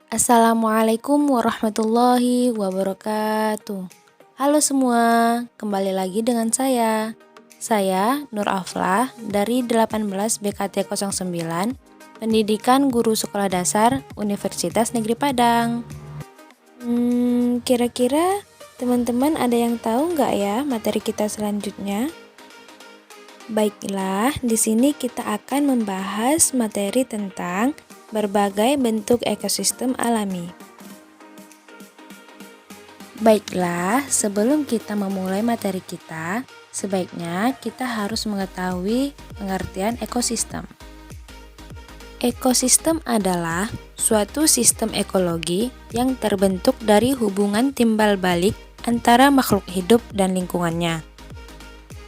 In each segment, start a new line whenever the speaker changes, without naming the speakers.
Assalamualaikum warahmatullahi wabarakatuh. Halo semua, kembali lagi dengan saya. Saya Nur Aflah dari 18 BKT 09, Pendidikan Guru Sekolah Dasar Universitas Negeri Padang. Kira-kira teman-teman ada yang tahu nggak ya materi kita selanjutnya? Baiklah, di sini kita akan membahas materi tentang berbagai bentuk ekosistem alami. Baiklah, sebelum kita memulai materi kita, sebaiknya kita harus mengetahui pengertian ekosistem. Ekosistem adalah suatu sistem ekologi yang terbentuk dari hubungan timbal balik antara makhluk hidup dan lingkungannya.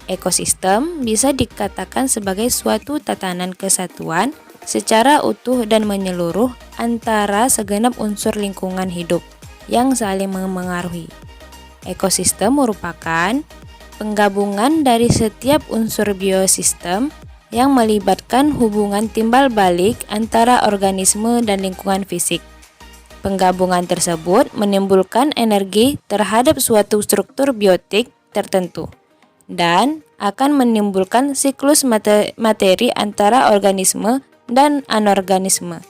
Ekosistem bisa dikatakan sebagai suatu tatanan kesatuan secara utuh dan menyeluruh antara segenap unsur lingkungan hidup yang saling memengaruhi. Ekosistem merupakan penggabungan dari setiap unsur biosistem yang melibatkan hubungan timbal balik antara organisme dan lingkungan fisik. Penggabungan tersebut menimbulkan energi terhadap suatu struktur biotik tertentu dan akan menimbulkan siklus materi antara organisme dan anorganisme.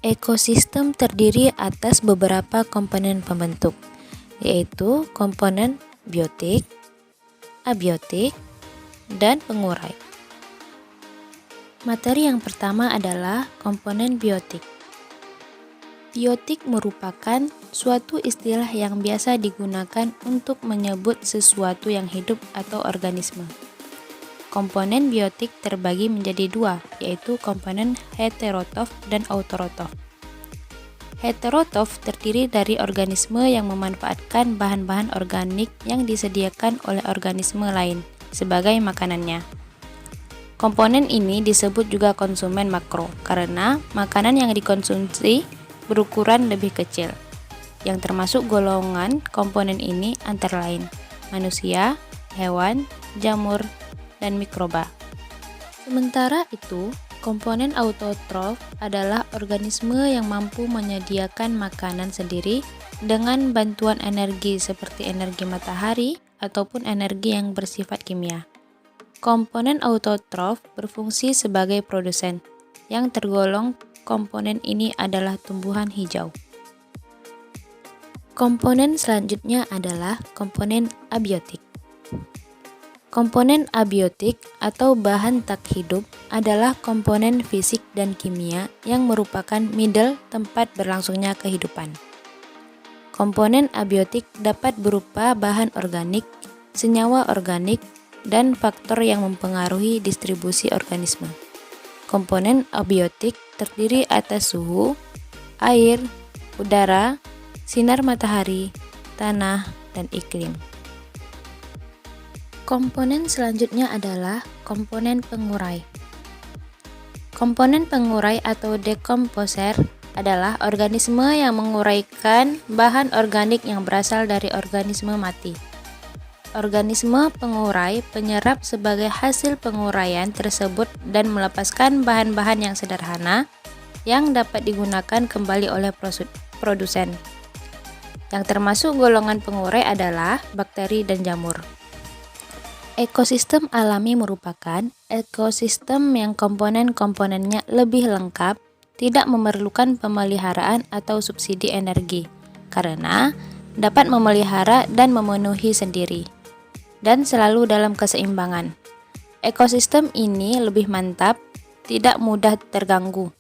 Ekosistem terdiri atas beberapa komponen pembentuk, yaitu komponen biotik, abiotik, dan pengurai. Materi yang pertama adalah komponen biotik. Biotik merupakan suatu istilah yang biasa digunakan untuk menyebut sesuatu yang hidup atau organisme. Komponen biotik terbagi menjadi dua, yaitu komponen heterotrof dan autotrof. Heterotrof terdiri dari organisme yang memanfaatkan bahan-bahan organik yang disediakan oleh organisme lain sebagai makanannya. Komponen ini disebut juga konsumen makro karena makanan yang dikonsumsi berukuran lebih kecil. Yang termasuk golongan komponen ini antara lain manusia, hewan, jamur, dan mikroba. Sementara itu, komponen autotrof adalah organisme yang mampu menyediakan makanan sendiri dengan bantuan energi seperti energi matahari ataupun energi yang bersifat kimia. Komponen autotrof berfungsi sebagai produsen, yang tergolong komponen ini adalah tumbuhan hijau. Komponen selanjutnya adalah komponen abiotik. Komponen abiotik atau bahan tak hidup adalah komponen fisik dan kimia yang merupakan middle tempat berlangsungnya kehidupan. Komponen abiotik dapat berupa bahan organik, senyawa organik, dan faktor yang mempengaruhi distribusi organisme. Komponen abiotik terdiri atas suhu, air, udara, sinar matahari, tanah, dan iklim. Komponen selanjutnya adalah komponen pengurai. Komponen pengurai atau dekomposer adalah organisme yang menguraikan bahan organik yang berasal dari organisme mati. Organisme pengurai penyerap sebagai hasil penguraian tersebut dan melepaskan bahan-bahan yang sederhana yang dapat digunakan kembali oleh produsen. Yang termasuk golongan pengurai adalah bakteri dan jamur. Ekosistem alami merupakan ekosistem yang komponen-komponennya lebih lengkap, tidak memerlukan pemeliharaan atau subsidi energi, karena dapat memelihara dan memenuhi sendiri, dan selalu dalam keseimbangan. Ekosistem ini lebih mantap, tidak mudah terganggu,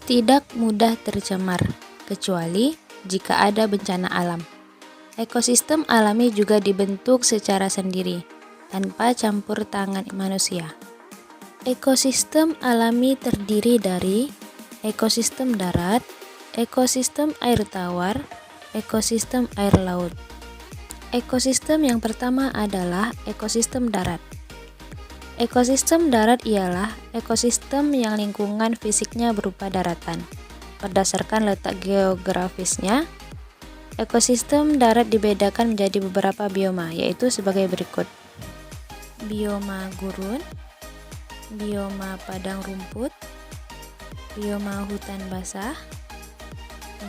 tidak mudah tercemar, kecuali jika ada bencana alam. Ekosistem alami juga dibentuk secara sendiri, tanpa campur tangan manusia. Ekosistem alami terdiri dari ekosistem darat, ekosistem air tawar, ekosistem air laut. Ekosistem yang pertama adalah ekosistem darat. Ekosistem darat ialah ekosistem yang lingkungan fisiknya berupa daratan. Berdasarkan letak geografisnya, ekosistem darat dibedakan menjadi beberapa bioma, yaitu sebagai berikut. Bioma gurun, bioma padang rumput, bioma hutan basah,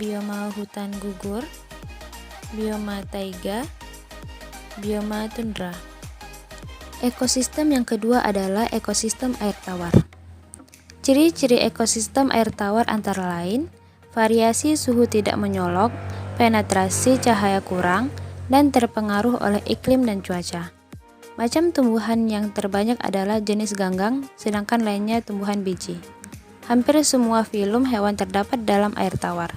bioma hutan gugur, bioma taiga, bioma tundra. Ekosistem yang kedua adalah ekosistem air tawar. Ciri-ciri ekosistem air tawar antara lain variasi suhu tidak menyolok, penetrasi cahaya kurang, dan terpengaruh oleh iklim dan cuaca. Macam tumbuhan yang terbanyak adalah jenis ganggang, sedangkan lainnya tumbuhan biji. Hampir semua filum hewan terdapat dalam air tawar.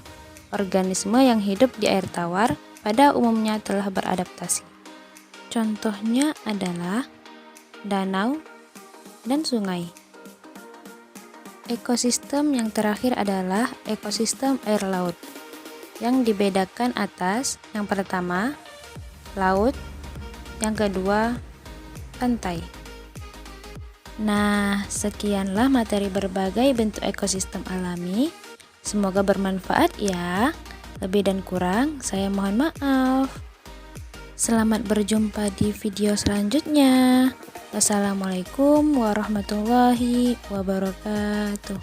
Organisme yang hidup di air tawar pada umumnya telah beradaptasi. Contohnya adalah danau dan sungai. Ekosistem yang terakhir adalah ekosistem air laut, yang dibedakan atas yang pertama, laut, yang kedua, pantai. Nah, sekianlah materi berbagai bentuk ekosistem alami. Semoga bermanfaat ya. Lebih dan kurang, saya mohon maaf. Selamat berjumpa di video selanjutnya. Wassalamualaikum warahmatullahi wabarakatuh.